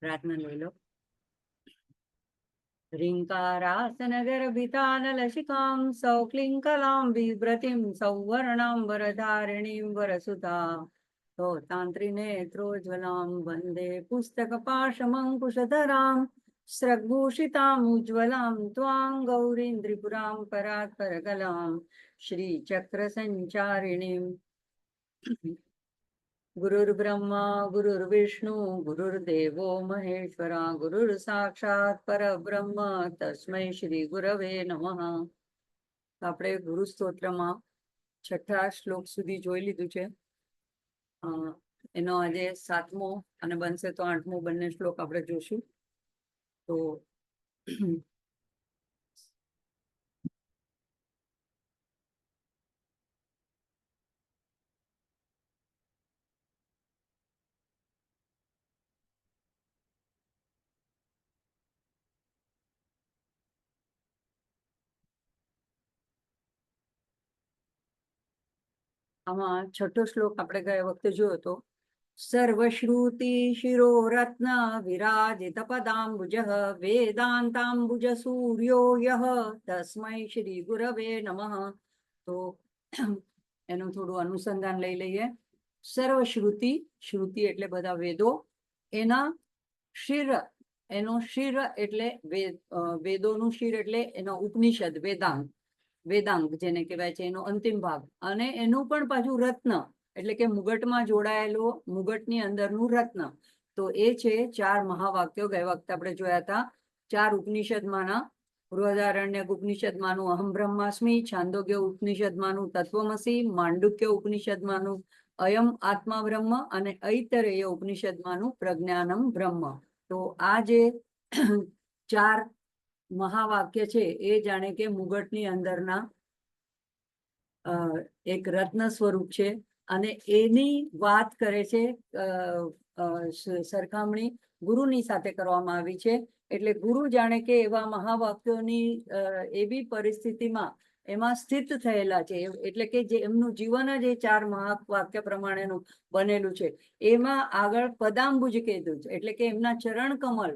પ્રાર્થના લઈ લો. ह्रीङ्कारासनगर्भितानलशिखां सौक्लिङ्कलां बिभ्रतीं सौवर्णां वरधारिणीं वरसुता तान्त्रिनेत्रोज्ज्वलां वन्दे पुस्तकपाशमङ्कुशधरां स्रग्भूषिताम् उज्ज्वलां त्वां गौरीं त्रिपुरां परात्परकलां श्रीचक्रसञ्चारिणीं गुरुर्ब्रह्मा गुरुर्विष्णु गुरुर्देवो महेश्वरा गुरुर्साक्षात् परब्रह्म तस्मै श्री गुरवे नमः. આપણે ગુરુ સ્તોત્રમાં છઠ્ઠા શ્લોક સુધી જોઈ લીધું છે. એનો આજે 7મો અને બનશે તો 8મો બંને શ્લોક આપણે જોશું. તો આમાં છઠ્ઠો શ્લોક આપણે ગયા વખતે જોયો હતો. સર્વશ્રુતિ શિરો રત્ન વિરાજિત પદાંબુજ વેદાંતાંબુજ સૂર્યો યહ તસ્મૈ શ્રી ગુરવે નમઃ. તો એનું થોડું અનુસંધાન લઈ લઈએ. સર્વશ્રુતિ, શ્રુતિ એટલે બધા વેદો, એના શિર, એનો શિર એટલે વેદોનું શિર એટલે એનો ઉપનિષદ વેદાંગ, વેદાંગ જેને કહેવાય છે એનો અંતિમ ભાગ, અને એનું પણ પાછું રત્ન એટલે કે મુગટમાં જોડાયેલો મુગટની અંદરનું રત્ન. તો એ છે 4 મહાવાક્યો. ગયા વખતે આપણે જોયા હતા 4 ઉપનિષદમાંના. બૃહદારણ્યક ઉપનિષદમાંનું અહમ બ્રહ્માસ્મિ, છાંદોગ્ય ઉપનિષદમાંનું તત્વમસી, માંડુક્ય ઉપનિષદમાંનું અયમ આત્મા બ્રહ્મ અને ઐતરેય ઉપનિષદમાંનું પ્રજ્ઞાનમ બ્રહ્મ. તો આ જે 4 મહાવાક્ય છે એ જાણે કે મુગટની અંદરના એક રત્ન સ્વરૂપ છે અને એની વાત કરે છે. સરખામણી ગુરુની સાથે કરવામાં આવી છે. એટલે ગુરુ જાણે કે એવા મહાવાક્યોની એવી પરિસ્થિતિમાં એમાં સ્થિત થયેલા છે. એટલે કે જે એમનું જીવન જ એ 4 મહાવાક્ય પ્રમાણેનું બનેલું છે. એમાં આગળ પદાંબુજ કીધું છે એટલે કે એમના ચરણ કમળ,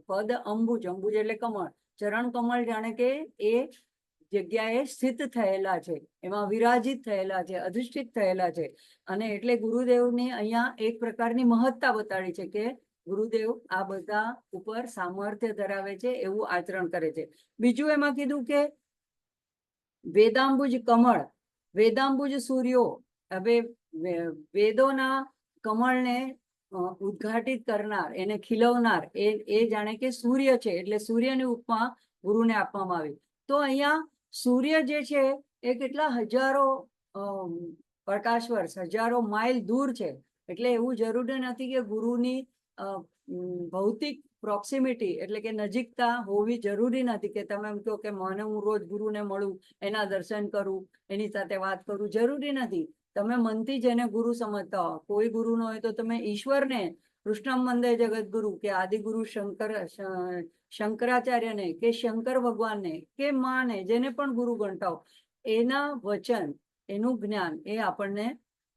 પદ અંબુજ, અંબુજ એટલે કમળ, ચરણ કમળ જાણે કે એ જગ્યાએ સ્થિત થયેલા છે, એમાં વિરાજિત થયેલા છે, અધિષ્ઠિત થયેલા છે. અને એટલે ગુરુદેવની અહીંયા એક પ્રકારની મહત્તા બતાડી છે કે ગુરુદેવ આ બધા ઉપર સામર્થ્ય ધરાવે છે, એવું આચરણ કરે છે. બીજું એમાં કીધું કે વેદાંબુજ કમળ, વેદાંબુજ સૂર્યો. હવે વેદોના કમળને ઉદ્ઘાટિત કરનાર, એને ખીલવનાર એ જાણે કે સૂર્ય છે. એટલે સૂર્યની ઉપમા ગુરુને આપવામાં આવી. તો અહીંયા સૂર્ય જે છે એ કેટલા હજારો પ્રકાશ વર્ષ, હજારો માઇલ દૂર છે. એટલે એવું જરૂરી નથી કે ગુરુની ભૌતિક પ્રોક્સિમિટી એટલે કે નજીકતા હોવી જરૂરી નથી કે તમે એમ કહો કે મને હું રોજ ગુરુને મળું, એના દર્શન કરું, એની સાથે વાત કરું, જરૂરી નથી. તમે મનથી જેને ગુરુ સમજતા હો, કોઈ ગુરુ ન હોય તો તમે ઈશ્વરને, કૃષ્ણમ વંદે જગદગુરુ કે આદિગુરુ શંકરાચાર્યને કે શંકર ભગવાનને કે માને, જેને પણ ગુરુ ગણતા હો, એના વચન, એનું જ્ઞાન એ આપણને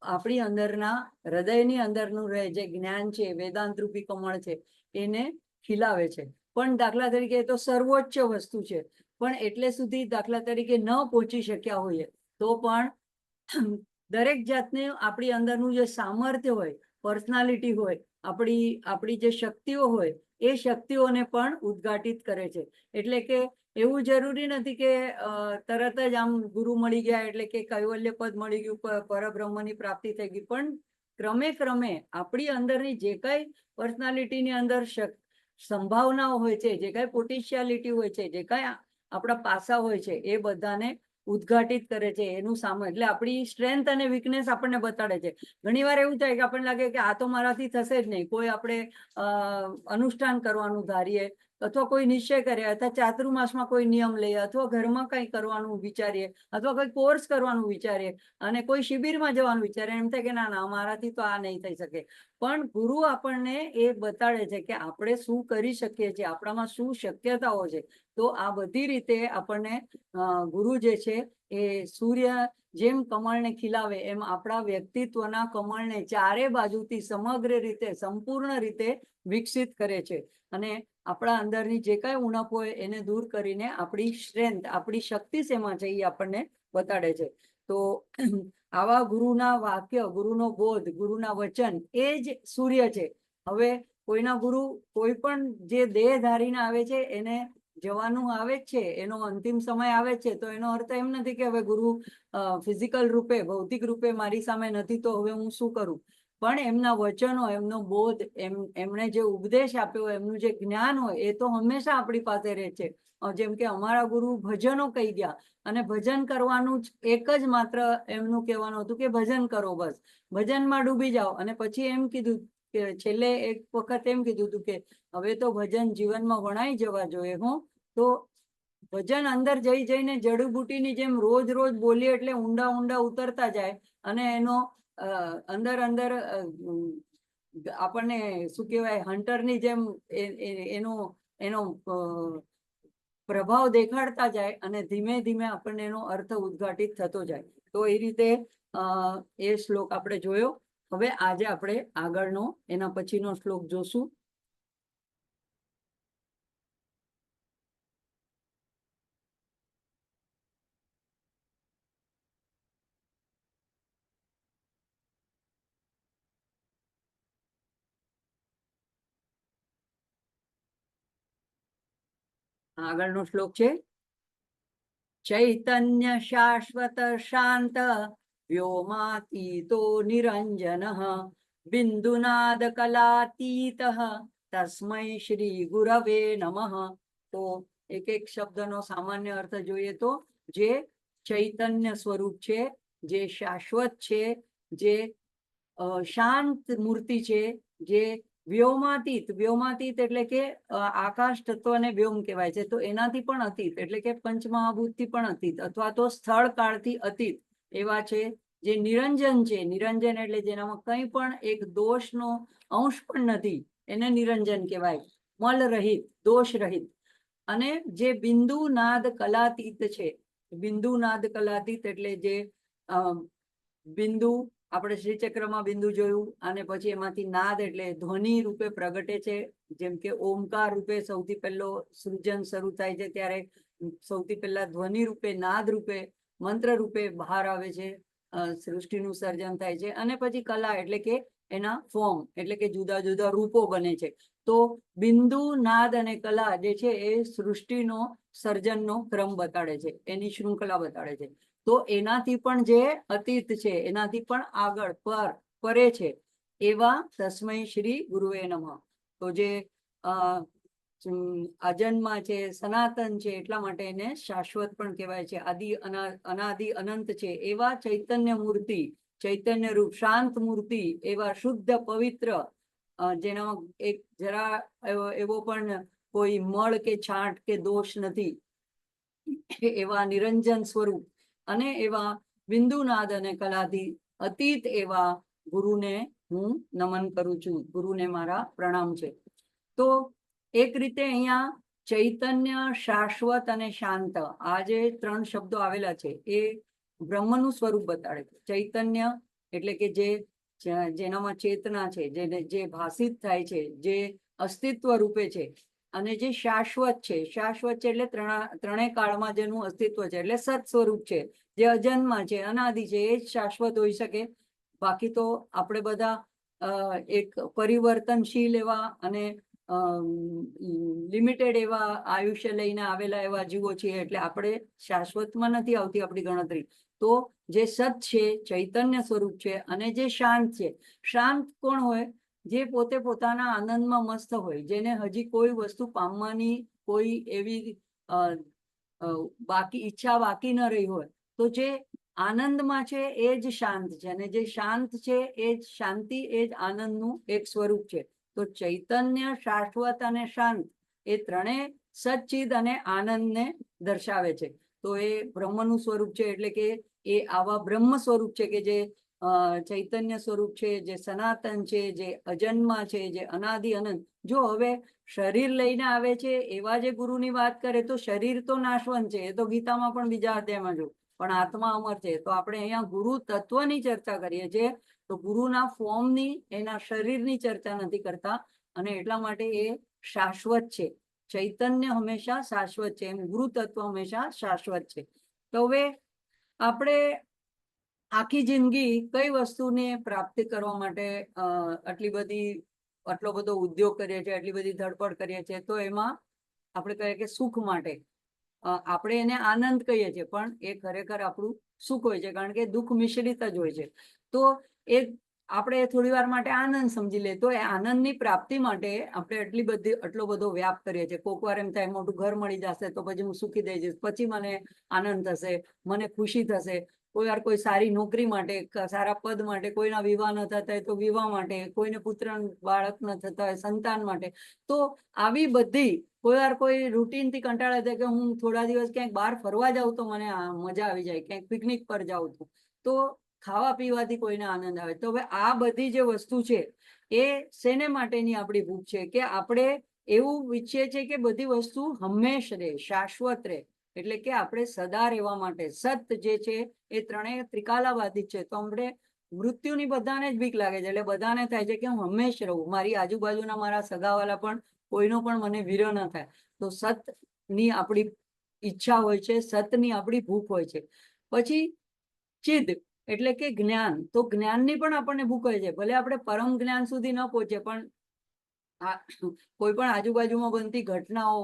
આપણી અંદરના હૃદયની અંદરનું રહે જે જ્ઞાન છે, વેદાંત રૂપી કમળ છે, એને ખીલાવે છે. પણ દાખલા તરીકે એ તો સર્વોચ્ચ વસ્તુ છે, પણ એટલે સુધી દાખલા તરીકે ન પહોંચી શક્યા હોઈએ તો પણ દરેક જાતને આપણી અંદરનું જે સામર્થ્ય હોય, પર્સનાલિટી હોય, આપણી જે શક્તિઓ હોય, એ શક્તિઓને પણ ઉદ્ઘાટિત કરે છે. એટલે કે એવું જરૂરી નથી કે તરત જ આમ ગુરુ મળી ગયા એટલે કે કૈવલ્ય પદ મળી ગયું, પરબ્રહ્મની પ્રાપ્તિ થઈ ગઈ. પણ ક્રમે ક્રમે આપણી અંદરની જે કઈ પર્સનાલિટીની અંદર સંભાવનાઓ હોય છે, જે કઈ પોટેન્શિયાલિટી હોય છે, જે કઈ આપણા પાસા હોય છે, એ બધાને ઉદ્ઘાટિત કરે છે. એનું સામે એટલે આપણી સ્ટ્રેન્થ અને વીકનેસ આપણને બતાડે છે. ઘણી વાર એવું થાય કે આપણને લાગે કે આ તો મારાથી થશે જ નહીં. કોઈ આપણે અનુષ્ઠાન કરવાનું ધારીએ અથવા કોઈ નિશ્ચય કરે, અથવા ચાતુર્માસમાં કોઈ નિયમ લઈએ, અથવા ઘરમાં કંઈ કરવાનું વિચારીએ, અથવા કોઈ કોર્સ કરવાનું વિચારીએ, અને કોઈ શિબિરમાં જવાનું વિચારીએ, એમ થાય કે ના ના મારાથી તો આ નહીં થઈ શકે. પણ ગુરુ આપણને એ બતાડે છે કે આપણે શું કરી શકીએ છીએ, આપણામાં શું શક્યતાઓ છે. તો આ બધી રીતે આપણને ગુરુ જે છે એ સૂર્ય જેમ કમળને ખીલાવે એમ આપણા વ્યક્તિત્વના કમળને ચારે બાજુથી સમગ્ર રીતે સંપૂર્ણ રીતે વિકસિત કરે છે. અને આપણા અંદરની જે કાંઈ ઉણપ હોય એને દૂર કરીને આપણી સ્ટ્રેન્થ, આપણી શક્તિ શેમાં છે એ આપણને બતાડે છે. તો આવા ગુરુના વાક્ય, ગુરુનો બોધ, ગુરુના વચન એ જ સૂર્ય છે. હવે કોઈના ગુરુ કોઈ પણ જે દેહ ધારીને આવે છે એને જવાનું આવે જ છે, એનો અંતિમ સમય આવે છે, તો એનો અર્થ એમ નથી કે હવે ગુરુ ફિઝિકલ રૂપે, ભૌતિક રૂપે મારી સામે નથી તો હવે હું શું કરું. પણ એમના વચનો, એમનો બોધ, એમણે જે ઉપદેશ આપ્યો, એમનું જે જ્ઞાન હોય એ તો હંમેશા આપણી પાસે રહે છે. જેમ કે અમારા ગુરુ ભજનો કહી ગયા, અને ભજન કરવાનું જ એક જ માત્ર એમનું કહેવાનું હતું કે ભજન કરો, બસ ભજનમાં ડૂબી જાઓ. અને પછી એમ કીધું કે છેલ્લે એક વખત એમ કીધું હતું કે હવે તો ભજન જીવનમાં વણાઈ જવા જોઈએ. તો ભજન અંદર જઈ જઈને જડીબુટીની જેમ રોજ રોજ બોલીએ એટલે ઊંડા ઊંડા ઉતરતા જાય, અને એનો અંદર અંદર આપણને શું કહેવાય, હન્ટરની જેમ એનો એનો પ્રભાવ દેખાડતા જાય, અને ધીમે ધીમે આપણને એનો અર્થ ઉદ્ઘાટિત થતો જાય. તો એ રીતે એ શ્લોક આપણે જોયો. હવે આજે આપણે આગળનો, એના પછીનો શ્લોક જોશું. આગળનો શ્લોક છે ચૈતન્ય શાશ્વત શાંત વ્યોમાતીતો નિરંજન બિંદુનાદ કલાતીત તસ્મૈ શ્રી ગુરવે નમઃ. તો એક એક શબ્દનો સામાન્ય અર્થ જોઈએ તો જે ચૈતન્ય સ્વરૂપ છે, જે શાશ્વત છે, જે શાંત મૂર્તિ છે, જે વ્યોમાતીત, વ્યોમાતીત એટલે કે આકાશ તત્વને વ્યોમ કહેવાય છે. તો એનાથી પણ અતીત એટલે કે પંચમહાભૂતથી પણ અતીત, અથવા તો સ્થળ કાળથી અતીત એવા છે. જે નિરંજન છે, નિરંજન એટલે જેનામાં કંઈ પણ એક દોષનો અંશ પણ નથી, એને નિરંજન કહેવાય. મલ રહિત, દોષ રહિત. અને જે બિંદુ નાદ કલાતીત છે, બિંદુ નાદ કલાતીત એટલે જે બિંદુ, આપણે શ્રીચક્રમાં બિંદુ જોયું, અને પછી એમાંથી નાદ એટલે ધ્વનિ રૂપે પ્રગટે છે. જેમ કે ઓમકાર રૂપે સૌથી પહેલો સૃજન શરૂ થાય છે ત્યારે સૌથી પહેલા ધ્વનિ રૂપે, નાદ રૂપે, મંત્ર રૂપે બહાર આવે છે, સૃષ્ટિનું સર્જન થાય છે. અને પછી કલા એટલે કે એના ફોર્મ, એટલે કે જુદા જુદા રૂપો બને છે. તો બિંદુ, નાદ અને કલા જે છે એ સૃષ્ટિનો સર્જનનો ક્રમ બતાડે છે, એની શૃંખલા બતાડે છે. તો એનાથી પણ જે અતીત છે, એનાથી પણ આગળ પરે છે એવા તસ્મૈ શ્રી ગુરુવે નમઃ. તો જે અજન્મા છે, સનાતન છે, એટલા માટે એને શાશ્વત પણ કહેવાય છે, આદિ અનાદિ અનંત છે એવા ચૈતન્ય મૂર્તિ, ચૈતન્ય રૂપ, શાંત મૂર્તિ, એવા શુદ્ધ પવિત્ર, જેનો એક જરા એવો પણ કોઈ મળ કે છાંટ કે દોષ નથી, એવા નિરંજન સ્વરૂપ, અને એવા બિંદુનાદ અને કલાથી અતીત એવા ગુરુને હું નમન કરું છું, ગુરુને મારા પ્રણામ છે. તો એક રીતે અહીંયા ચૈતન્ય, શાશ્વત અને શાંત, આ જે ત્રણ શબ્દો આવેલા છે એ બ્રહ્મનું સ્વરૂપ બતાડે છે. ચૈતન્ય એટલે કે જેનામાં ચેતના છે, જે ભાષિત થાય છે, જે અસ્તિત્વ રૂપે છે. અને જે શાશ્વત છે, શાશ્વત છે એટલે ત્રણેય કાળમાં જેનું અસ્તિત્વ છે, એટલે સત સ્વરૂપ છે, જે અજન્મા છે, અનાદિ છે, એ જ શાશ્વત હોઈ શકે. બાકી તો આપણે બધા એક પરિવર્તનશીલ એવા અને લિમિટેડ એવા આયુષ્ય લઈને આવેલા એવા જીવો છીએ, એટલે આપણે શાશ્વતમાં નથી આવતી આપણી ગણતરી. તો જે સત છે, ચૈતન્ય સ્વરૂપ છે, અને જે શાંત છે. શાંત કોણ હોય? જે પોતે પોતાના આનંદમાં મસ્ત હોય, જેને હજી કોઈ વસ્તુ પામવાની કોઈ એવી ઈચ્છા બાકી ન રહી હોય. તો જે આનંદમાં છે એ જ શાંત છે, અને જે શાંત છે એ જ શાંતિ, એ જ આનંદનું એક સ્વરૂપ છે. તો ચૈતન્ય, શાશ્વત અને શાંત એ ત્રણેય સચ્ચિદ અને આનંદને દર્શાવે છે. તો એ બ્રહ્મનું સ્વરૂપ છે, એટલે કે એ આવા બ્રહ્મ સ્વરૂપ છે કે જે ચૈતન્ય સ્વરૂપ છે, જે સનાતન છે, જે અજન્મા છે, જે અનાદિ અનંત. જો હવે શરીર લઈને આવે છે એવા જે ગુરુની વાત કરે તો શરીર તો નાશવંત છે, એ તો ગીતામાં પણ બીજા અધ્યાયમાં જો, પણ આત્મા અમર છે. તો આપણે અહીંયા ગુરુ તત્વની ચર્ચા કરીએ છીએ, તો ગુરુના ફોર્મની, એના શરીરની ચર્ચા નથી કરતા. અને એટલા માટે એ શાશ્વત છે. ચૈતન્ય હંમેશા શાશ્વત છે, એમ ગુરુ તત્વ હંમેશા શાશ્વત છે. તો હવે આપણે આખી જિંદગી કઈ વસ્તુને પ્રાપ્તિ કરવા માટે આટલો બધો ઉદ્યોગ કરીએ છીએ, આટલી બધી ધડપડ કરીએ છીએ, તો એમાં આપણે કહીએ કે સુખ માટે. આપણે એને આનંદ કહીએ છીએ, પણ એ ખરેખર આપણું સુખ હોય છે, કારણ કે દુઃખ મિશ્રિત જ હોય છે. તો એ આપણે થોડી વાર માટે આનંદ સમજી લે, તો એ આનંદની પ્રાપ્તિ માટે આપણે આટલો બધો વ્યાપ કરીએ છીએ. કોક વાર એમ થાય મોટું ઘર મળી જશે તો પછી હું સુખી થઈ જઈશ, પછી મને આનંદ થશે, મને ખુશી થશે. કોઈ વાર કોઈ સારી નોકરી માટે, સારા પદ માટે, કોઈના વિવાહ ન થતા હોય તો વિવાહ માટે, કોઈને પુત્ર બાળક ન થતા હોય સંતાન માટે. તો આવી બધી, કોઈ વાર કોઈ રૂટીનથી કંટાળે છે કે હું થોડા દિવસ ક્યાંક બહાર ફરવા જાઉં તો મને મજા આવી જાય, ક્યાંક પિકનિક પર જાઉં તો ખાવા પીવાથી કોઈને આનંદ આવે. તો હવે આ બધી જે વસ્તુ છે એ શેને માટેની આપણી ભૂખ છે કે આપણે એવું ઈચ્છીએ છીએ કે બધી વસ્તુ હંમેશ રહે, શાશ્વત રહે. એટલે કે આપણે સદા રહેવા માટે સત જે છે એ ત્રણેય ત્રિકાલાવાદી છે. તો આપણે મૃત્યુની બધાને જ બીક લાગે છે, એટલે બધાને થાય છે કે હું હંમેશ રહું, મારી આજુબાજુના મારા સગાવાલા પણ કોઈનો પણ મને વિરહ ન થાય. તો સતની આપણી ઈચ્છા હોય છે, સતની આપણી ભૂખ હોય છે. પછી ચિદ એટલે કે જ્ઞાન, તો જ્ઞાનની પણ આપણને ભૂખ હોય છે. ભલે આપણે પરમ જ્ઞાન સુધી ન પહોંચે, પણ કોઈ પણ આજુબાજુમાં બનતી ઘટનાઓ,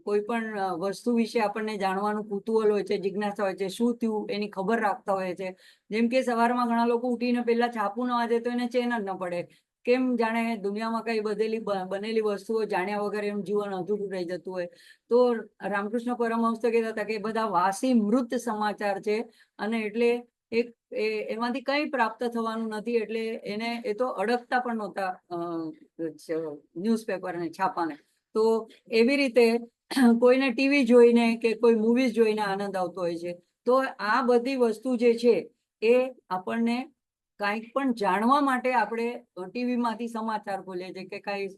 કોઈ પણ વસ્તુ વિશે આપણને જાણવાનું કુતૂહલ હોય છે, જિજ્ઞાસા હોય છે, શું થયું એની ખબર રાખતા હોય છે. જેમ કે સવારમાં ઘણા લોકો ઉઠીને પહેલા છાપું ન વાંચે તો એને ચેન જ ન પડે, કેમ જાણે દુનિયામાં કઈ બનેલી વસ્તુઓ જાણ્યા વગર એમ જીવન અધૂરું રહી જતું હોય. તો રામકૃષ્ણ પરમહંસ તો કહેતા હતા કે બધા વાસી મૃત સમાચાર છે, અને એટલે એમાંથી કઈ પ્રાપ્ત થવાનું નથી. એટલે એને એ તો અડકતા પણ નહોતા ન્યૂઝપેપરને છાપાને. તો એવી રીતે કોઈને ટીવી જોઈને કે કોઈ મૂવીઝ જોઈને આનંદ આવતો હોય છે. તો આ બધી વસ્તુ જે છે એ આપણને કાંઈક પણ જાણવા માટે આપણે ટીવીમાંથી સમાચાર ખોલીએ છીએ કે કાંઈ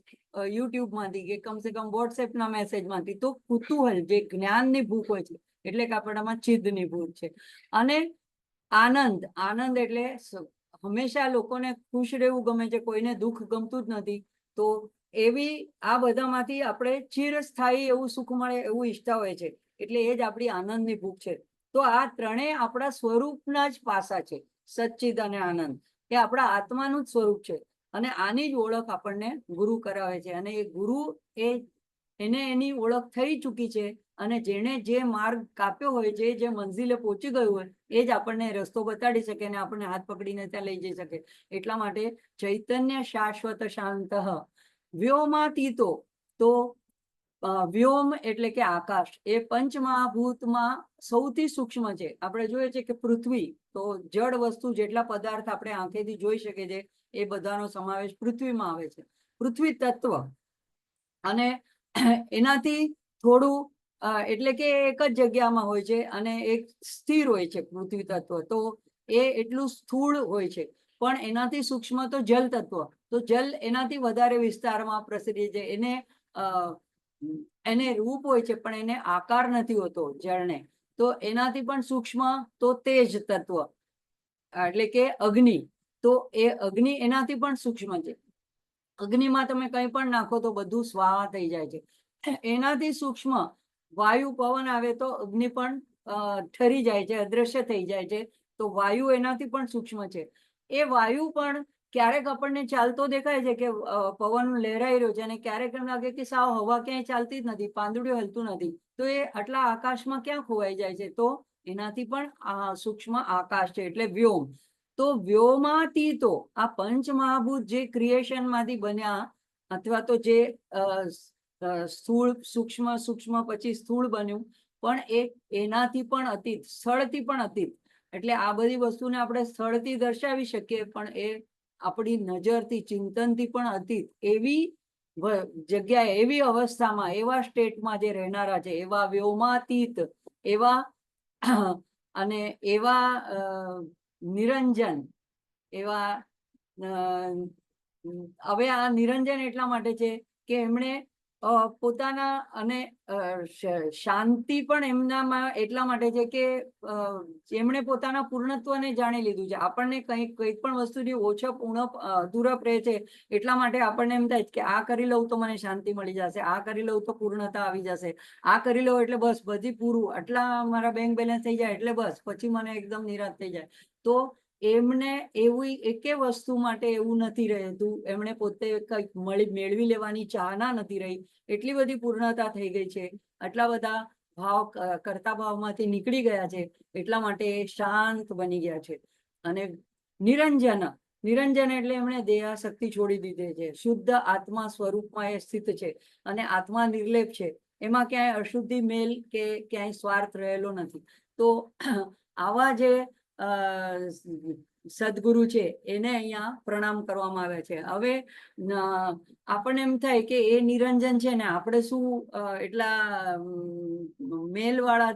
યુટ્યુબમાંથી કે કમસે કમ વોટ્સએપના મેસેજમાંથી. તો કુતૂહલ, જે જ્ઞાનની ભૂખ હોય છે, એટલે કે આપણામાં ચિદની ભૂખ છે. અને આનંદ, આનંદ એટલે હંમેશા લોકોને ખુશ રહેવું ગમે છે, કોઈને દુઃખ ગમતું જ નથી. તો એવી આ બધામાંથી આપણે ચિરસ્થાયી એવું સુખ મળે એવું ઈચ્છતા હોય છે, એટલે એ જ આપણી આનંદની ભૂખ છે. તો આ ત્રણેય આપણા સ્વરૂપના જ પાસા છે, સચ્ચિદ અને આનંદ. એ આપણા આત્માનું જ સ્વરૂપ છે, અને આની જ ઓળખ આપણને ગુરુ કરાવે છે. અને એ ગુરુ એને એની ઓળખ થઈ ચૂકી છે, અને જેણે જે માર્ગ કાપ્યો હોય, જે મંઝિલે પહોંચી ગયું હોય, એ જ આપણને રસ્તો બતાડી શકે અને આપણને હાથ પકડીને ત્યાં લઈ જઈ શકે. એટલા માટે ચૈતન્ય શાશ્વત શાંત વ્યોમાતીતો. તો વ્યોમ એટલે કે આકાશ, એ પંચમહાભૂતમાં સૌથી સૂક્ષ્મ છે. આપણે જોઈએ છે કે પૃથ્વી, તો જળ વસ્તુ જેટલા પદાર્થ આપણે આંખેથી જોઈ શકીએ છીએ એ બધાનો સમાવેશ પૃથ્વીમાં આવે છે, પૃથ્વી તત્વ. અને એનાથી થોડું એટલે કે એક જ જગ્યામાં હોય છે અને એક સ્થિર હોય છે પૃથ્વી તત્વ. તો એ એટલું સ્થૂળ હોય છે, પણ એનાથી સૂક્ષ્મ તો જલ તત્વ. તો જલ એનાથી વધારે વિસ્તારમાં પ્રસરી છે. એને રૂપ હોય છે, પણ એને આકાર નથી હોતો જળને. તો એનાથી પણ સૂક્ષ્મ તો તેજ તત્વ, એટલે કે અગ્નિ. તો એ અગ્નિ એનાથી પણ સૂક્ષ્મ છે. અગ્નિમાં તમે કંઈ પણ નાખો તો બધું સ્વાહા થઈ જાય છે. એનાથી સૂક્ષ્મ વાયુ, પવન આવે તો અગ્નિ પણ ઠરી જાય છે, અદ્રશ્ય થઈ જાય છે. તો વાયુ એનાથી પણ સૂક્ષ્મ છે. એ વાયુ પણ ક્યારેક આપણને ચાલતો દેખાય છે કે પવન લહેરાઈ રહ્યો છે, અને ક્યારેક એમ લાગે કે સાવ હવા ક્યાંય ચાલતી જ નથી, પાંદડું હલતું નથી. તો એ આટલા આકાશમાં ક્યાં ખોવાઈ જાય છે? તો એનાથી પણ સૂક્ષ્મ આકાશ છે, એટલે વ્યોમ. તો વ્યોમાતીતો, આ પંચમહાભૂત જે ક્રિએશનમાંથી બન્યા, અથવા તો જે સ્થૂળ, સૂક્ષ્મ, સૂક્ષ્મ પછી સ્થૂળ બન્યું, પણ એનાથી પણ અતીત, સ્થળથી પણ અતીત. એટલે આ બધી વસ્તુને આપણે સ્થળથી દર્શાવી શકીએ, પણ એ આપણી નજરથી, ચિંતનથી પણ અતીત એવી જગ્યાએ, એવી અવસ્થામાં, એવા સ્ટેટમાં જે રહેનારા છે, એવા વ્યોમાતીત, એવા અને એવા નિરંજન, એવા હવે આ નિરંજન એટલા માટે છે કે એમણે પોતાના અને શાંતિ પણ એમનામાં એટલા માટે છે કે એમણે પોતાના પૂર્ણત્વને જાણી લીધું છે. આપણને કંઈ પણ વસ્તુની ઓછપ ઉણપ અધૂરપ રહે છે, એટલા માટે આપણને એમ થાય કે આ કરી લઉં તો મને શાંતિ મળી જશે, આ કરી લઉં તો પૂર્ણતા આવી જશે, આ કરી લઉં એટલે બસ બધી પૂરું, આટલા મારા બેંક બેલેન્સ થઈ જાય એટલે બસ પછી મને એકદમ નિરાશ થઈ જાય. તો એમને એવી એકે વસ્તુ માટે એવું નથી રહેતું. એમણે પોતે કંઈક મેળવી લેવાની ચાહના નથી રહી. એટલી બધી પૂર્ણતા થઈ ગઈ છે, આટલા બધા ભાવ કરતા ભાવમાંથી નીકળી ગયા છે, એટલા માટે શાંત બની ગયા છે. અને નિરંજન, નિરંજન એટલે એમણે દેહાશક્તિ છોડી દીધી છે, શુદ્ધ આત્મા સ્વરૂપમાં એ સ્થિત છે અને આત્મા નિર્લેપ છે. એમાં ક્યાંય અશુદ્ધિ મેલ કે ક્યાંય સ્વાર્થ રહેલો નથી. તો આવા જે સદગુરુ છે એને અહીંયા પ્રણામ કરવામાં આવે છે. હવે આપણને એમ થાય કે એ નિરંજન છે ને આપણે શું એટલા મેલવાળા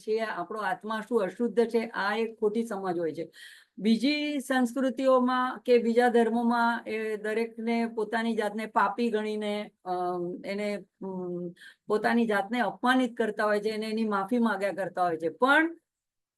છીએ, આપણો આત્મા શું અશુદ્ધ છે, આ એક ખોટી સમજ હોય છે. બીજી સંસ્કૃતિઓમાં કે બીજા ધર્મોમાં એ દરેકને પોતાની જાતને પાપી ગણીને એને પોતાની જાતને અપમાનિત કરતા હોય છે અને એની માફી માંગ્યા કરતા હોય છે. પણ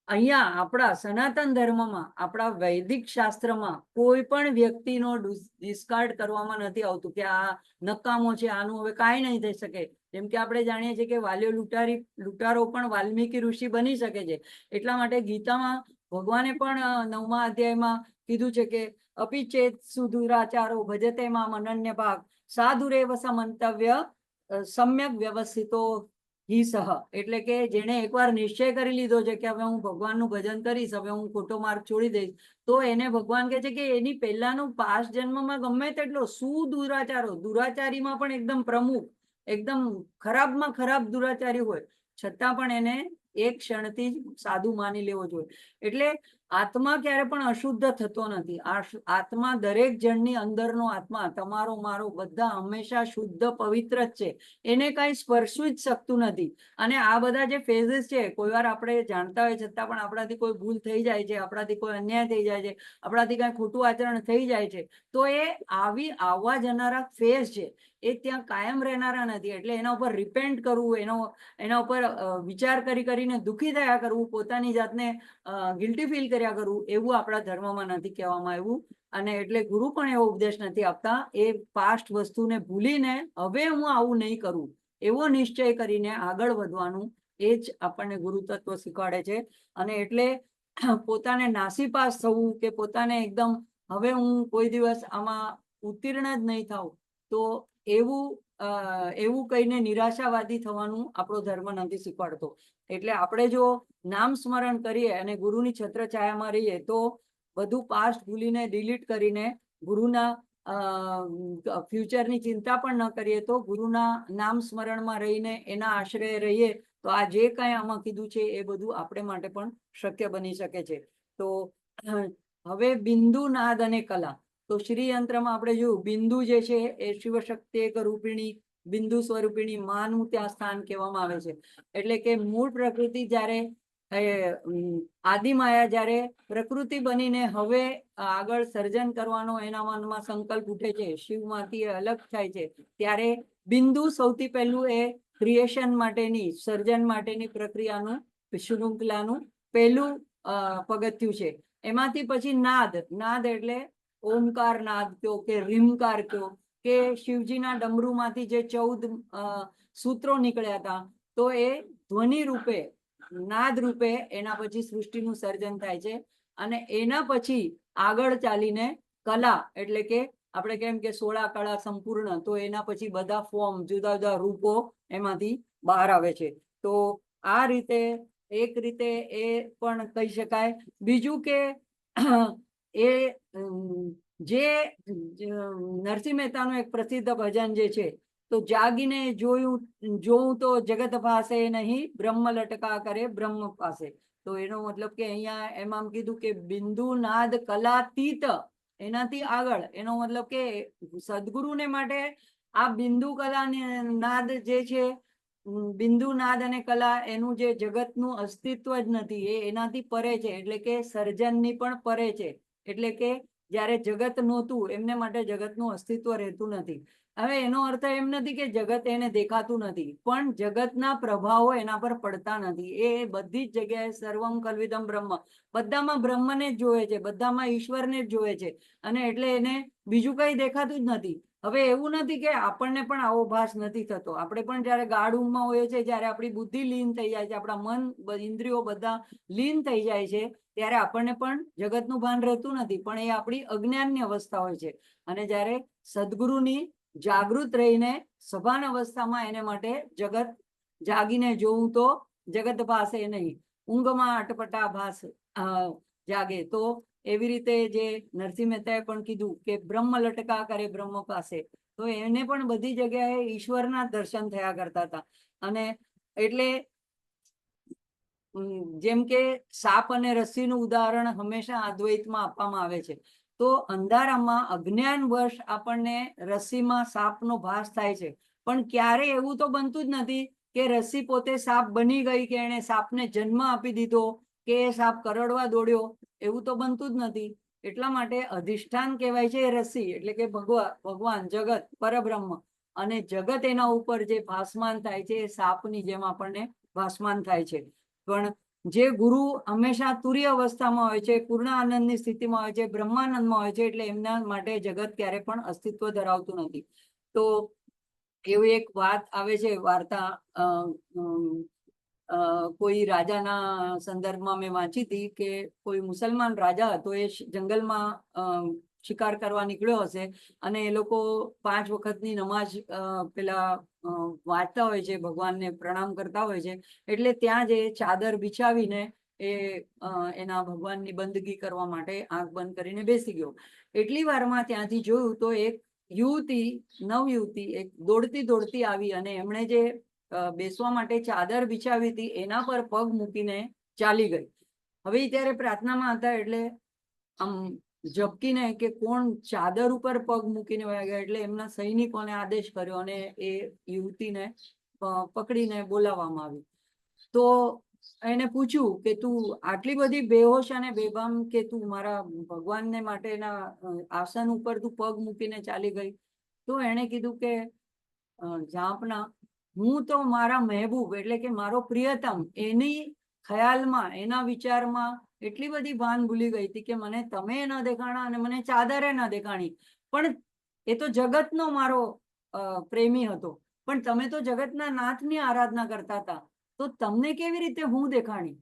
અહીંયા આપણા સનાતન ધર્મમાં, આપણા વૈદિક શાસ્ત્રમાં કોઈ પણ વ્યક્તિનો ડિસ્કાર્ડ કરવામાં નથી આવતું કે આ નકામો છે, આનું હવે કાંઈ નહીં થઈ શકે. જેમ કે આપણે જાણીએ છીએ કે વાલીઓ લૂંટારો પણ વાલ્મીકી ઋષિ બની શકે છે. એટલા માટે ગીતામાં ભગવાને પણ 9મા અધ્યાયમાં કીધું છે કે અપિચેત સુદુરાચારો ભજતે મામ અનન્ય ભાગ સાધુરેવ સમંતવ્ય સમ્યક વ્યવસ્થિતો હિ સહ. એટલે કે જેને એકવાર નિશ્ચય કરી લીધો છે કે હવે હું ભગવાનનું ભજન કરીશ, હવે હું ખોટો માર્ગ છોડી દઈશ, તો એને ભગવાન કહે છે કે એની પહેલાનું 5 જન્મમાં ગમે તેટલો સુદુરાચારો, દુરાચારીમાં પણ એકદમ પ્રમુખ, એકદમ ખરાબમાં ખરાબ દુરાચારી હોય, છતાં પણ એને એક ક્ષણથી જ સાધુ માની લેવો જોઈએ. એટલે આત્મા ક્યારે પણ અશુદ્ધ થતો નથી. આત્મા દરેક જણની અંદરનો આત્મા, તમારો મારો, બધા હંમેશા શુદ્ધ પવિત્ર જ છે. એને કઈ સ્પર્શી જ શકતું નથી. અને આ બધા જે ફેઝિસ છે, કોઈ વાર આપણે જાણતા હોય છતાં પણ આપણાથી કોઈ ભૂલ થઈ જાય છે, આપણાથી કોઈ અન્યાય થઈ જાય છે, આપણાથી કઈ ખોટું આચરણ થઈ જાય છે, તો એ આવવા જનારા ફેઝ છે, એ ત્યાં કાયમ રહેનારા નથી. એટલે એના ઉપર રિપેન્ટ કરવું, એના ઉપર વિચાર કરીને દુઃખી થયા કરવું, પોતાની જાતને ગિલ્ટી ફીલ કર્યા કરવું, એવું આપણા ધર્મમાં નથી કહેવામાં આવ્યું. અને એટલે ગુરુ પણ એવો ઉપદેશ નથી આપતા. એ પાસ્ટ વસ્તુને ભૂલીને હવે હું આવું નહીં કરું એવો નિશ્ચય કરીને આગળ વધવાનું, એ જ આપણને ગુરુ તત્વ શીખવાડે છે. અને એટલે પોતાને નાસીપાસ થવું કે પોતાને એકદમ હવે હું કોઈ દિવસ આમાં ઉત્તીર્ણ જ નહીં થાઉં, તો એવું કહીને નિરાશાવાદી થવાનું આપણો ધર્મ નથી શીખવાડતો. એટલે આપણે જો નામ સ્મરણ કરીએ અને ગુરુની છત્રછાયામાં રહીએ તો બધું પાસ્ટ ભૂલીને ડિલીટ કરીને ગુરુના ફ્યુચરની ચિંતા પણ ન કરીએ, તો ગુરુના નામ સ્મરણમાં રહીને એના આશ્રય રહીએ, તો આ જે કાંઈ આમાં કીધું છે એ બધું આપણે માટે પણ શક્ય બની શકે છે. તો હવે બિંદુ, નાદ અને કલા. તો શ્રી યંત્રમાં આપણે જોયું બિંદુ જે છે એ શિવશક્તિ એક રૂપિણી, બિંદુ સ્વરૂપિણી માનું ત્યાં સ્થાન કહેવામાં આવે છે. એટલે કે મૂળ પ્રકૃતિ જ્યારે આદિમાયા જ્યારે પ્રકૃતિ બનીને હવે આગળ સર્જન કરવાનો એના મનમાં સંકલ્પ ઉઠે છે, શિવમાંથી અલગ થાય છે, ત્યારે બિંદુ સૌથી પહેલું એ ક્રિએશન માટેની, સર્જન માટેની પ્રક્રિયાનું, શૃંખલાનું પહેલું પગથિયું છે. એમાંથી પછી નાદ. નાદ એટલે ઓમકાર નાદ કયો કે રીમકાર કયો કે શિવજીના ડમરૂમાંથી જે 14 સૂત્રો નીકળ્યા હતા, તો એ ધ્વનિ રૂપે, નાદ રૂપે એના પછી સૃષ્ટિનું સર્જન થાય છે. અને એના પછી આગળ ચાલીને કલા, એટલે કે આપણે કેમ કે 16 કળા સંપૂર્ણ, તો એના પછી બધા ફોર્મ, જુદા જુદા રૂપો એમાંથી બહાર આવે છે. તો આ રીતે એક રીતે એ પણ કહી શકાય. બીજું કે એ જે નરસિંહ મહેતાનું એક પ્રસિદ્ધ ભજન જે છે, તો જાગીને જોઉં તો જગત ભાસે નહીં, બ્રહ્મ લટકા કરે બ્રહ્મ પાસે. તો એનો મતલબ કે અહીંયા એમાં કીધું કે બિંદુ, નાદ, કલાતીત, એનાથી આગળ, એનો મતલબ કે સદગુરુને માટે આ બિંદુ કલા નાદ જે છે, બિંદુ નાદ અને કલા એનું જે જગતનું અસ્તિત્વ જ નથી, એ એનાથી પરે છે, એટલે કે સર્જનની પણ પરે છે. એટલે કે જ્યારે જગત નહોતું એમને માટે જગતનું અસ્તિત્વ રહેતું નથી. હવે એનો અર્થ એમ નથી કે જગત એને દેખાતું નથી, પણ જગતના પ્રભાવો એના પર પડતા નથી. એ બધી જ જગ્યાએ સર્વમ કલ્વિદમ બ્રહ્મ, બધામાં બ્રહ્મને જ જોવે છે, બધામાં ઈશ્વરને જ જોવે છે, અને એટલે એને બીજું કઈ દેખાતું જ નથી. હવે એવું નથી કે આપણને પણ આવો ભાસ નથી થતો. આપણે પણ જયારે ગાઢ ઊંઘમાં હોઈએ છીએ, જયારે આપણી બુદ્ધિ લીન થઈ જાય છે, આપણા મન ઇન્દ્રિયો બધા લીન થઈ જાય છે, ત્યારે આપણને પણ જગતનું ભાન રહેતું નથી, પણ એ આપણી અજ્ઞાનની અવસ્થા હોય છે. અને જ્યારે સદગુરુની જાગૃત રહીને સભાન અવસ્થામાં એને માટે જગત જાગીને જોવું તો જગત ભાસે નહીં, ઊંઘમાં અટપટા ભાસ જાગે. તો એવી રીતે જે નરસિંહ મહેતાએ પણ કીધું કે બ્રહ્મ લટકા કરે બ્રહ્મ પાસે, તો એને પણ બધી જગ્યાએ ઈશ્વરના દર્શન થયા કરતા હતા. અને એટલે જેમ કે સાપ અને રસ્સીનું ઉદાહરણ હંમેશા અદ્વૈતમાં આપવામાં આવે છે. તો અંધારામાં અજ્ઞાનવશ આપણને રસ્સીમાં સાપનો ભાસ થાય છે, પણ ક્યારે એવું તો બનતું જ નથી કે રસ્સી પોતે સાપ બની ગઈ, કે એને સાપને જન્મ આપી દીધો, કે એ સાપ કરડવા દોડ્યો, એવું તો બનતું જ નથી. એટલા માટે અધિષ્ઠાન કહેવાય છે રસ્સી, એટલે કે ભગવાન, જગત, પરબ્રહ્મ, અને જગત એના ઉપર જે ભાસમાન થાય છે એ સાપની જેમ આપણને ભાસમાન થાય છે. પણ જે ગુરુ હંમેશા તુર્ય અવસ્થામાં હોય છે, પૂર્ણ આનંદની સ્થિતિમાં હોય છે, બ્રહ્માનંદમાં હોય છે, એટલે એમના માટે જગત ક્યારે પણ અસ્તિત્વ ધરાવતું નથી. તો એવી એક વાત આવે છે, વાર્તા કોઈ રાજાના સંદર્ભમાં મેં વાંચી હતી કે કોઈ મુસલમાન રાજા હતો, એ જંગલમાં શિકાર કરવા નીકળ્યો હશે, અને એ લોકો 5 વખતની નમાજ પેલા વાંચતા હોય છે, ભગવાનને પ્રણામ કરતા હોય છે, એટલે ત્યાં જે ચાદર બિછાવીને એ એના ભગવાનની બંદગી કરવા માટે આંખ બંધ કરીને બેસી ગયો. એટલી વારમાં ત્યાંથી જોયું તો એક યુવતી, નવયુવતી એક દોડતી આવી, અને એમણે જે બેસવા માટે ચાદર બિછાવી હતી એના પર પગ મૂકીને ચાલી ગઈ. હવે ત્યારે પ્રાર્થનામાં હતા, એટલે આમ ઝબકીને કે કોણ ચાદર ઉપર પગ મૂકીને વયા ગયા, એટલે એમના સૈનિકોને આદેશ કર્યો અને એ યુવતીને પકડીને બોલાવવામાં આવી. તો એને પૂછ્યું કે તું આટલી બધી બેહોશ અને બેભાન કે તું મારા ભગવાનને માટેના આસન ઉપર તું પગ મૂકીને ચાલી ગઈ? તો એને કીધું કે જાપના, હું તો મારા મહેબૂબ એટલે કે મારો પ્રિયતમ એની ખ્યાલમાં, એના વિચારમાં એટલી બધી ભાન ભૂલી ગઈ હતી કે મને તમે ન દેખાણા અને મને ચાદરે ન દેખાણી. પણ એ તો જગતનો મારો પ્રેમી હતો, પણ તમે તો જગતના નાથની આરાધના કરતા હતા, તો તમને કેવી રીતે હું દેખાણી?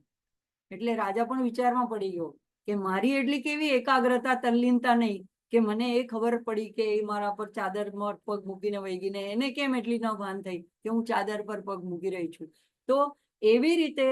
એટલે રાજા પણ વિચારમાં પડી ગયો કે મારી એટલી કેવી એકાગ્રતા, તલ્લીનતા નહીં કે મને એ ખબર પડી કે એ મારા પર ચાદર પર પગ મૂકીને વહી ગઈ, ને એને કેમ એટલી ન ભાન થઈ કે હું ચાદર પર પગ મૂકી રહી છું. તો એવી રીતે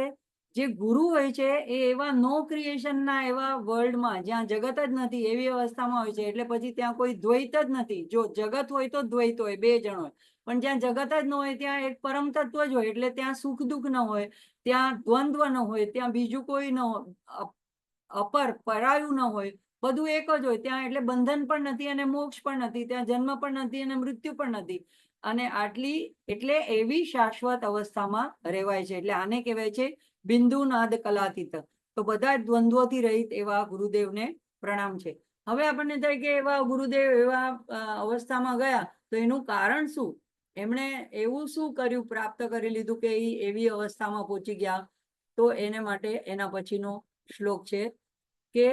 જે ગુરુ હોય છે એ એવા નો ક્રિએશનના એવા વર્લ્ડમાં, જ્યાં જગત જ નથી એવી અવસ્થામાં હોય છે, એટલે પછી ત્યાં કોઈ દ્વૈત જ નથી. જો જગત હોય તો દ્વૈત હોય, 2 જણ હોય, પણ જ્યાં જગત જ ન હોય ત્યાં એક પરમ તત્વ જ હોય, એટલે ત્યાં સુખ દુઃખ ન હોય, ત્યાં દ્વંદ્વ ન હોય, ત્યાં બીજું કોઈ ન હોય, અપર પરાયું ન હોય, બધું એક જ હોય ત્યાં. એટલે બંધન પણ નથી અને મોક્ષ પણ નથી, ત્યાં જન્મ પણ નથી અને મૃત્યુ પણ નથી. અને આટલી એટલે એવી શાશ્વત અવસ્થામાં રહેવાય છે. એટલે આને કહેવાય છે બિંદુ નાદ કલાતીત. તો બધા જ દ્વંદ્વોથી રહિત એવા ગુરુદેવને પ્રણામ છે. હવે આપણને થાય કે એવા ગુરુદેવ એવા અવસ્થામાં ગયા, તો એનું કારણ શું? એમણે એવું શું કર્યું, પ્રાપ્ત કરી લીધું કે એવી અવસ્થામાં પહોંચી ગયા? તો એને માટે એના પછીનો શ્લોક છે કે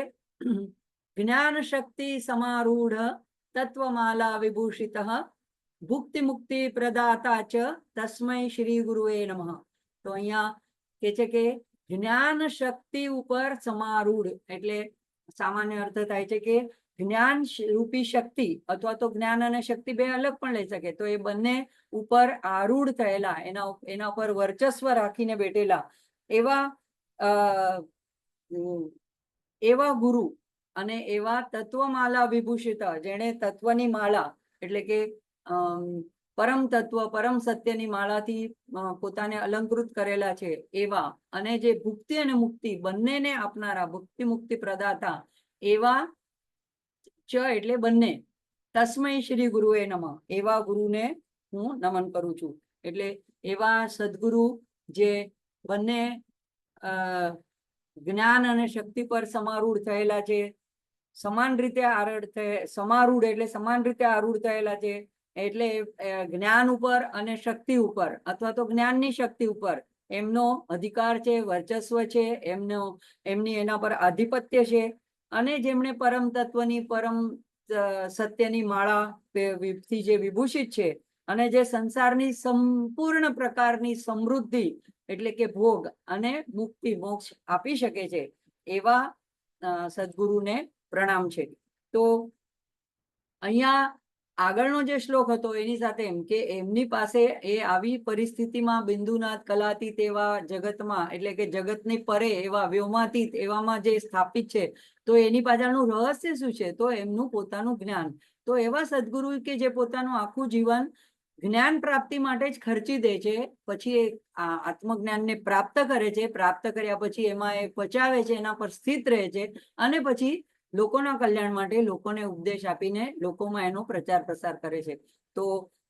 જ્ઞાન શક્તિ સમારૂઢ તત્વમાલા વિભૂષિત ભુક્તિ મુક્તિ પ્રદાતા ચ તસ્મૈ શ્રી ગુરુએ નમઃ. તો અહીંયા કે છે કે જ્ઞાન શક્તિ ઉપર સમારૂઢ, એટલે સામાન્ય અર્થ થાય છે કે જ્ઞાન રૂપી શક્તિ, અથવા તો જ્ઞાન અને શક્તિ બે અલગ પણ લઈ શકે. તો એ બંને ઉપર આરૂઢ થયેલા, એના ઉપર વર્ચસ્વ રાખીને બેઠેલા એવા ગુરુ અને એવા તત્વમાલા વિભૂષિત, જેણે તત્વની માળા એટલે કે પરમ તત્વ, પરમ સત્યની માળાથી પોતાને અલંકૃત કરેલા છે એવા, અને જે ભુક્તિ અને મુક્તિ બંનેને આપનારા, ભુક્તિ મુક્તિ પ્રદાતા એવા ચ એટલે બંને, તસ્મૈ શ્રી ગુરુએ નમઃ, એવા ગુરુને હું નમન કરું છું. એટલે એવા સદગુરુ જે બંને જ્ઞાન અને શક્તિ પર સમારૂઢ થયેલા છે, સમાન રીતે સમારૂઢ એટલે સમાન રીતે આરૂઢ થયેલા છે. એટલે જ્ઞાન ઉપર અને શક્તિ ઉપર અથવા તો જ્ઞાનની શક્તિ ઉપર એમનો અધિકાર છે, વર્ચસ્વ છે, એમની એના પર આધિપત્ય છે. અને જેમણે પરમ તત્વની પરમ સત્યની માળા થી જે વિભૂષિત છે અને જે સંસારની સંપૂર્ણ પ્રકારની સમૃદ્ધિ એટલે કે ભોગ અને મુક્તિ મોક્ષ આપી શકે છે, એવા સદગુરુને પ્રણામ છે. તો અહીંયા આગળનો જે શ્લોક હતો એની સાથે એમ કે એમની પાસે એ આવી પરિસ્થિતિમાં બિંદુનાથ કલાતીત એવા જગતમાં એટલે કે જગતની પરે એવા વ્યોમાતીત એવામાં જે સ્થાપિત છે, તો એની પાછળનું રહસ્ય શું છે? તો એમનું પોતાનું જ્ઞાન. તો એવા સદગુરુ કે જે પોતાનું આખું જીવન જ્ઞાન પ્રાપ્તિ માટે જ ખર્ચી દે છે, પછી આત્મજ્ઞાનને પ્રાપ્ત કરે છે, પ્રાપ્ત કર્યા પછી એમાં એ પચાવે છે, એના પર સ્થિત રહે છે અને પછી લોકોના કલ્યાણ માટે લોકોને ઉપદેશ આપીને લોકોમાં એનો પ્રચાર પ્રસાર કરે છે. તો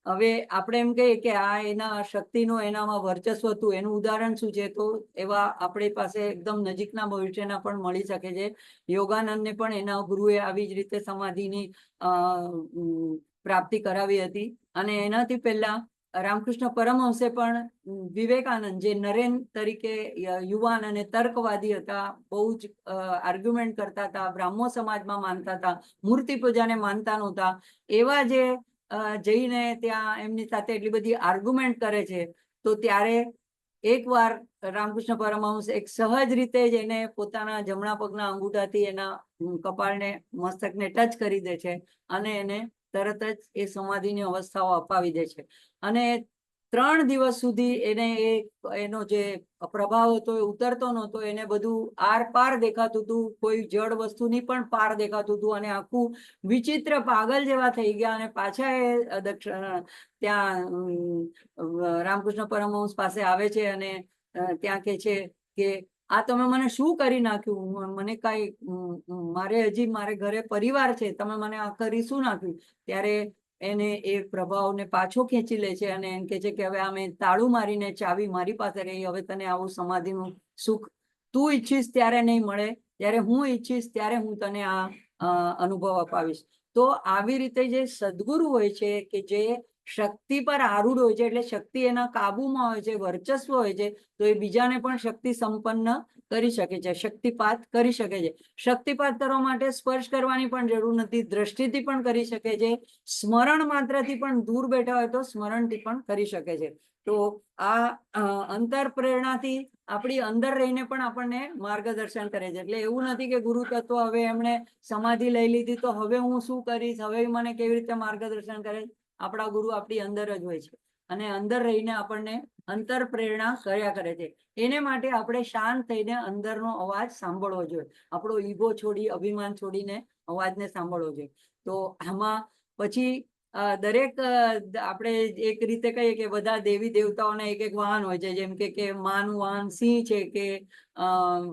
હવે આપણે એમ કહીએ કે આ એના શક્તિનું એનામાં વર્ચસ્વ હતું, એનું ઉદાહરણ શું છે? તો એવા આપણી પાસે એકદમ નજીકના ભવિષ્યના પણ મળી શકે છે. યોગાનંદને પણ એના ગુરુએ આવી જ રીતે સમાધિની પ્રાપ્તિ કરાવી હતી. અને એનાથી પહેલા રામકૃષ્ણ પરમહંસે પણ વિવેકાનંદ જે નરેન તરીકે યુવાન અને તર્કવાદી હતા, બહુ જ આર્ગ્યુમેન્ટ કરતા હતા, બ્રાહ્મો સમાજમાં માનતા હતા, મૂર્તિ પૂજાને માનતા નહોતા, એવા જે જઈને ત્યાં એમની સાથે એટલી બધી આર્ગ્યુમેન્ટ કરે છે, તો ત્યારે એકવાર રામકૃષ્ણ પરમહંસ એક સહજ રીતે જ એને પોતાના જમણા પગના અંગૂઠાથી એના કપાળને મસ્તકને ટચ કરી દે છે અને એને તરત જ એ સમાધિની અવસ્થાઓ અપાવી દે છે. અને 3 દિવસ સુધી એને એનો જે પ્રભાવ હતો એ ઉતરતો નહોતો, એને બધું આર પાર દેખાતું હતું, કોઈ જળ વસ્તુની પણ પાર દેખાતું હતું અને આખું વિચિત્ર પાગલ જેવા થઈ ગયા. અને પાછા એ ત્યાં રામકૃષ્ણ પરમહંસ પાસે આવે છે અને ત્યાં કે છે કે આ તમે મને શું કરી નાખ્યું? મને મારે ઘરે પરિવાર છે, તમે મને આ કરી શું નાખ્યું? ત્યારે એને એ પ્રભાવને પાછો ખેંચી લે છે અને એમ કે છે કે હવે અમે તાળું મારીને ચાવી મારી પાસે રહી, હવે તને આવું સમાધિનું સુખ તું ઈચ્છીશ ત્યારે નહીં મળે, ત્યારે હું ઈચ્છીશ ત્યારે હું તને આ અનુભવ અપાવીશ. તો આવી રીતે જે સદગુરુ હોય છે કે જે શક્તિ પર આરૂઢ હોય છે, એટલે શક્તિ એના કાબુમાં હોય છે, વર્ચસ્વ હોય છે, તો એ બીજાને પણ શક્તિ સંપન્ન કરી શકે છે, શક્તિપાત કરી શકે છે. શક્તિપાત કરવા માટે સ્પર્શ કરવાની પણ જરૂર નથી, દ્રષ્ટિથી પણ કરી શકે છે, સ્મરણ માત્રથી પણ દૂર બેઠા હોય તો સ્મરણથી પણ કરી શકે છે. તો આ અંતર પ્રેરણાથી આપણી અંદર રહીને પણ આપણને માર્ગદર્શન કરે છે. એટલે એવું નથી કે ગુરુ તત્વ હવે એમણે સમાધિ લઈ લીધી તો હવે હું શું કરીશ, હવે મને કેવી રીતે માર્ગદર્શન કરે? આપણા ગુરુ આપણી અંદર જ હોય છે અને અંદર રહીને આપણને અંતર પ્રેરણા કર્યા કરે છે. એને માટે આપણે શાંત થઈને અંદરનો અવાજ સાંભળવો જોઈએ, આપણો ઈગો છોડી, અભિમાન છોડીને અવાજને સાંભળવો જોઈએ. તો આમાં પછી દરેક આપણે એક રીતે કહીએ કે બધા દેવી દેવતાઓના એક એક વાહન હોય છે, જેમ કે માનું વાહન સિંહ છે કે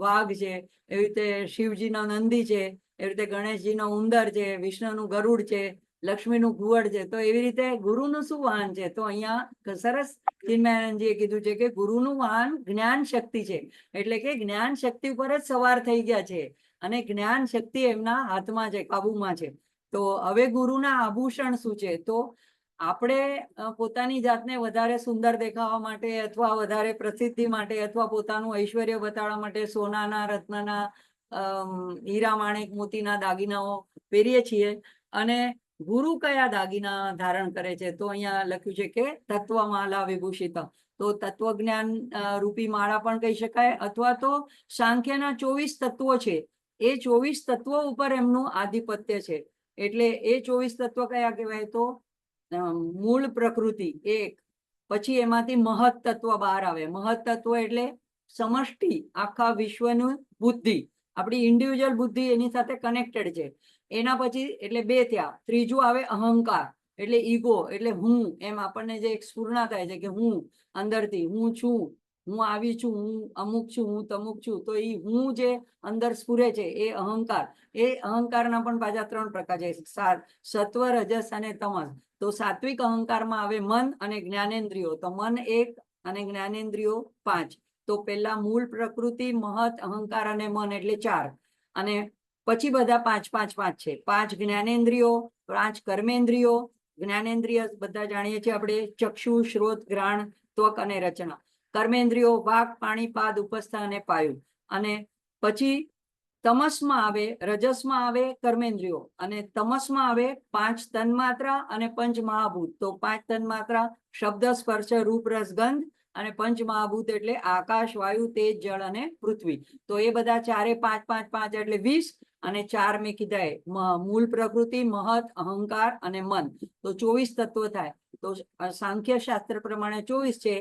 વાઘ છે, એવી રીતે શિવજીનો નંદી છે, એવી રીતે ગણેશજીનો ઉંદર છે, વિષ્ણુનું ગરુડ છે, લક્ષ્મીનું ઘુવડ છે. તો એવી રીતે ગુરુનું શું વાહન છે? તો અહીંયા સરસ ચિન્મયાનંદજીએ કીધું છે કે ગુરુનું વાહન જ્ઞાન શક્તિ છે, એટલે કે જ્ઞાન શક્તિ ઉપર જ સવાર થઈ ગયા છે અને જ્ઞાન શક્તિ એમના હાથમાં છે, કાબુમાં છે. તો હવે ગુરુના આભૂષણ શું છે? તો આપણે પોતાની જાતને વધારે સુંદર દેખાવા માટે અથવા વધારે પ્રસિદ્ધિ માટે અથવા પોતાનું ઐશ્વર્ય બતાવવા માટે સોનાના, રત્નના, હીરા માણેક મોતીના દાગીનાઓ પહેરીએ છીએ. અને ગુરુ કયા દાગીના ધારણ કરે છે? તો અહીંયા લખ્યું છે કે તત્વમાલા વિભૂષિત. તો તત્વજ્ઞાન રૂપી માળા પણ કહી શકાય, અથવા તો સાંખ્યના 24 તત્વો છે, એ 24 તત્વો ઉપર એમનું આધિપત્ય છે. એટલે એ 24 તત્વો કયા કહેવાય? તો મૂળ પ્રકૃતિ એક, પછી એમાંથી મહત તત્વ બહાર આવે. મહત તત્વ એટલે સમષ્ટિ, આખા વિશ્વનું બુદ્ધિ, આપણી ઇન્ડિવિજ્યુઅલ બુદ્ધિ એની સાથે કનેક્ટેડ છે. એના પછી એટલે 2 થયા. ત્રીજું આવે અહંકાર, એટલે ઈગો, એટલે હું, એમ આપણને જે એક સ્ફુરણા થાય છે કે હું અંદરથી હું છું, હું આવી છું, હું અમુક છું, હું તમુક છું, તો એ હું જે અંદર સ્ફુરે છે એ અહંકારના પણ પાછા 3 પ્રકાર છે, સત્વ, રજસ અને તમસ. તો સાત્વિક અહંકારમાં આવે મન અને જ્ઞાનેન્દ્રિયો. તો મન 1 અને જ્ઞાનેન્દ્રિયો 5. તો પેલા મૂળ પ્રકૃતિ, મહત, અહંકાર અને મન એટલે 4. અને પછી બધા 5 5 5 છે. 5 જ્ઞાનેન્દ્રિયો, 5 કર્મેન્દ્રિયો. જ્ઞાનેન્દ્રિય બધા જાણીએ છીએ આપણે, ચક્ષુ, શ્રોત, ઘ્રાણ, ત્વક અને રચના. કર્મેન્દ્રિયો વાક, પાણી, પાદ, ઉપસ્થ અને પાયુ. અને પછી તમસમાં આવે, રજસમાં આવે કર્મેન્દ્રિયો, અને તમસમાં આવે 5 તન્માત્રા અને પંચ મહાભૂત. તો 5 તન્માત્રા શબ્દ, સ્પર્શ, રૂપ, રસ, ગંધ, અને પંચ મહાભૂત એટલે આકાશ, વાયુ, તેજ, જળ અને પૃથ્વી. તો એ બધા 4 5 5 5 એટલે 20. અને 4 મેં કીધા મૂળ પ્રકૃતિ, મહત, અહંકાર અને મન. તો 24 તત્વો થાય. તો સાંખ્ય શાસ્ત્ર પ્રમાણે 24 છે,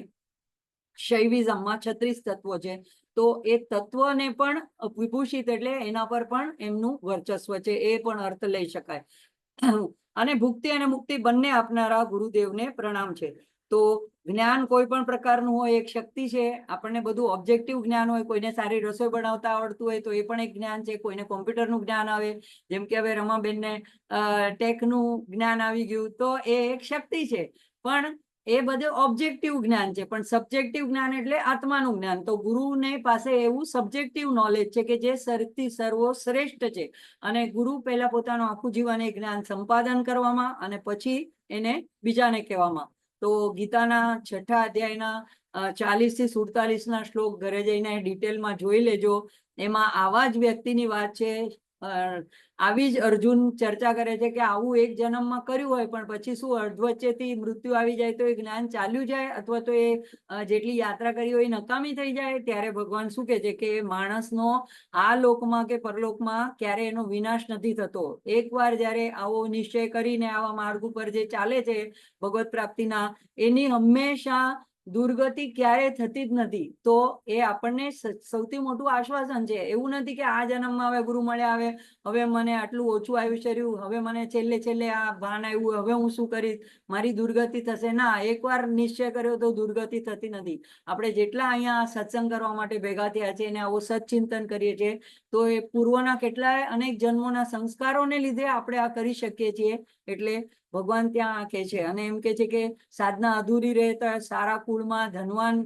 શૈવિઝમમાં 36 તત્વો છે. તો એ તત્વને પણ વિભૂષિત એટલે એના પર પણ એમનું વર્ચસ્વ છે, એ પણ અર્થ લઈ શકાય. અને ભુક્તિ અને મુક્તિ બંને આપનારા ગુરુદેવને પ્રણામ છે. તો જ્ઞાન કોઈ પણ પ્રકારનું હોય, એક શક્તિ છે. આપણને બધું ઓબ્જેક્ટિવ જ્ઞાન હોય, કોઈને સારી રસોઈ બનાવતા આવડતું હોય તો એ પણ એક જ્ઞાન છે. કોઈને કોમ્પ્યુટરનું જ્ઞાન આવે, જેમ કે હવે રમાબેનને ટેકનું જ્ઞાન આવી ગયું, તો એ એક શક્તિ છે. પણ એ બધું ઓબ્જેક્ટિવ જ્ઞાન છે. પણ સબ્જેક્ટિવ જ્ઞાન એટલે આત્માનું જ્ઞાન. તો ગુરુને પાસે એવું સબ્જેક્ટિવ નોલેજ છે કે જે સર્વશ્રેષ્ઠ છે. અને ગુરુ પહેલા પોતાનું આખું જીવન એ જ્ઞાન સંપાદન કરવામાં અને પછી એને બીજાને કહેવામાં. તો ગીતાના 6 અધ્યાયના 40 થી 47 શ્લોક ઘરે જઈને ડિટેલમાં જોઈ લેજો. એમાં આવા જ વ્યક્તિની વાત છે. આવી જ અર્જુન ચર્ચા કરે છે કે આવું એક જન્મમાં કર્યું હોય, પણ પછી શું અર્ધવચ્ચેથી મૃત્યુ આવી જાય તો એ જ્ઞાન ચાલ્યું જાય, અથવા તો એ જેટલી યાત્રા કરી હોય એ નકામી થઈ જાય. ત્યારે ભગવાન શું કહે છે કે માણસનો આ લોકમાં કે પરલોકમાં ક્યારે એનો વિનાશ નથી થતો. એકવાર જ્યારે આવો નિશ્ચય કરીને આવા માર્ગ ઉપર જે ચાલે છે ભગવત પ્રાપ્તિના, એની હંમેશા દુર્ગતિ ક્યારે થતી જ નથી. તો એ આપણને સૌથી મોટું આશ્વાસન છે. એવું નથી કે આ જન્મમાં હવે ગુરુ મળ્યા, હવે મને આટલું ઓછું આયુષ્ય રહ્યું, હવે મને છેલ્લે આ ભાન આવ્યું, હવે હું શું કરીશ, મારી દુર્ગતિ થશે. ના, એકવાર નિશ્ચય કર્યો તો દુર્ગતિ થતી નથી. આપણે જેટલા અહીંયા સત્સંગ કરવા માટે ભેગા થયા છે અને આવું સચ્ચિંતન કરીએ છીએ, તો એ પૂર્વના કેટલાય અનેક જન્મોના સંસ્કારોને લીધે આપણે આ કરી શકીએ છીએ. એટલે ભગવાન ત્યાં કહે છે, અને એમ કે છે કે સાધના અધૂરી રહે તો સારા કુળમાં ધનવાન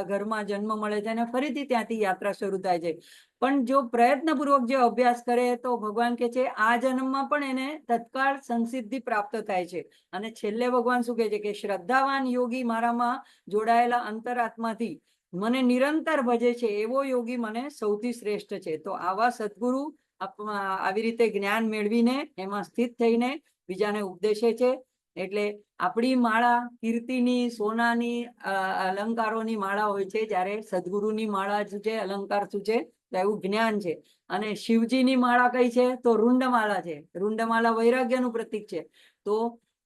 ઘરમાં જન્મ મળે છે અને ફરીથી ત્યાંથી યાત્રા શરૂ થાય છે. પણ જો પ્રયત્નપૂર્વક જે અભ્યાસ કરે તો ભગવાન કે છે આ જન્મમાં પણ એને તત્કાળ સંસિદ્ધિ પ્રાપ્ત થાય છે. અને છેલ્લે ભગવાન શું કહે છે કે શ્રદ્ધાવાન યોગી મારામાં જોડાયેલા અંતરાત્માથી મને નિરંતર ભજે છે, એવો યોગી મને સૌથી શ્રેષ્ઠ છે. તો આવા સદગુરુ આવી રીતે જ્ઞાન મેળવીને એમાં સ્થિત થઈને બીજાને ઉપદેશે છે. એટલે આપણી માળા કીર્તિની, સોનાની, અલંકારોની માળા હોય છે, જ્યારે સદગુરુની માળા શું છે, અલંકાર શું છે, તો એવું જ્ઞાન છે. અને શિવજીની માળા કઈ છે, તો રૂંડમાળા છે. રૂંડમાળા વૈરાગ્યનું પ્રતીક છે. તો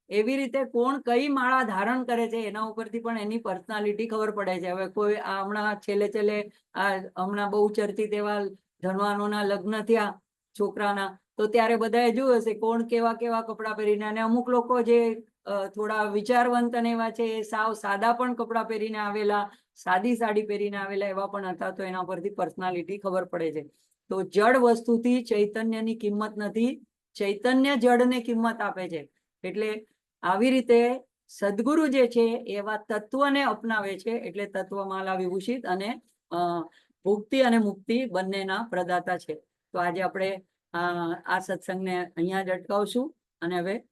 એવી રીતે કોણ કઈ માળા ધારણ કરે છે એના ઉપરથી પણ એની પર્સનાલિટી ખબર પડે છે. હવે કોઈ હમણાં છેલ્લે હમણાં બહુ ચર્ચિત એવા ધનવાનોના લગ્ન થયા છોકરાના, તો ત્યારે બધાએ જોયું હશે કોણ કેવા કેવા કપડાં પહેરીને. અને અમુક લોકો જે થોડા વિચારવંત એવા છે, સાવ સાદા પણ કપડાં પહેરીને આવેલા, સાદી સાડી પહેરીને આવેલા એવા પણ હતા. તો એના પરથી પર્સનાલિટી ખબર પડે છે. તો જડ વસ્તુથી ચૈતન્યની કિંમત નથી, ચૈતન્ય જડને કિંમત આપે છે. એટલે આવી રીતે સદગુરુ જે છે એવા તત્વને અપનાવે છે. એટલે તત્વમાલા વિભૂષિત અને ભુક્તિ અને મુક્તિ બંનેના પ્રદાતા છે. તો આજે આપણે આ સત્સંગને અહીંયા જ અટકાવશું અને હવે